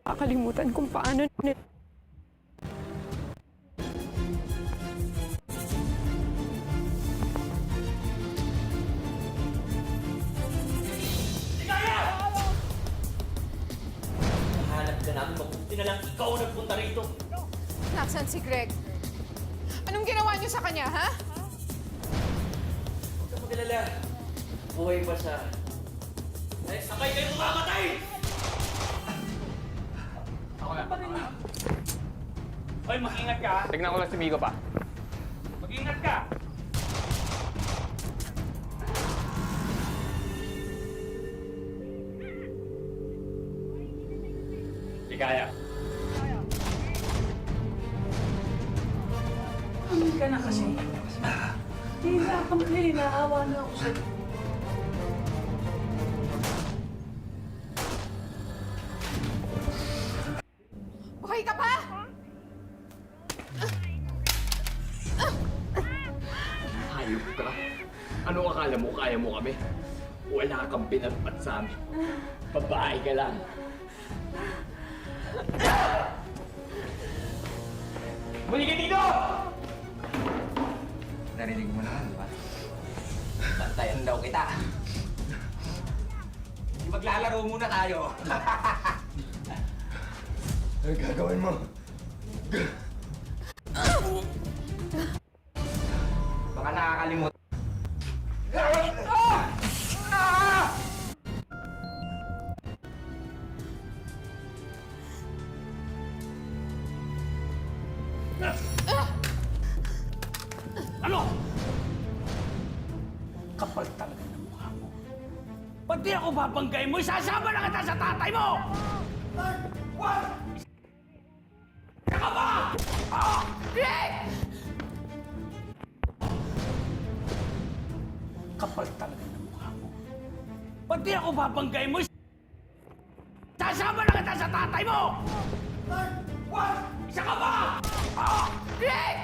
nakakalimutan kung paano Hanap ka namin, mabuti na lang ikaw ang nagpunta rito. Nasaan si Greg? Anong ginawa niyo sa kanya, ha? Huwag ka magalala. Buhay pa siya. Dahil sabay kayo mamamatay! Ako na. Hoy, mag-ingat ka! Tignan ko lang si Miko pa. Mag-ingat ka! Ligaya. Amin ka na kasi. Hila ka man, naawa na ako sa'yo. Buhay ka pa? Hayop ka. Ano akala mo kaya mo kami? Wala kang pinagpat sa amin. Babae ka lang. Buli ka dito! Narinig mo naman, di ba? Bantayan daw kita. Maglalaro muna tayo. Ano gagawin mo? Baka nakakalimut. Ano? Kapal talaga ng mukha mo. Ba't di ako babanggay mo? Isasama na kita sa tatay mo! Isa ka ba? Greg! Kapal talaga ng mukha mo. Ba't di ako babanggay mo? Isasama na kita sa tatay mo! Isa ka ba? Greg!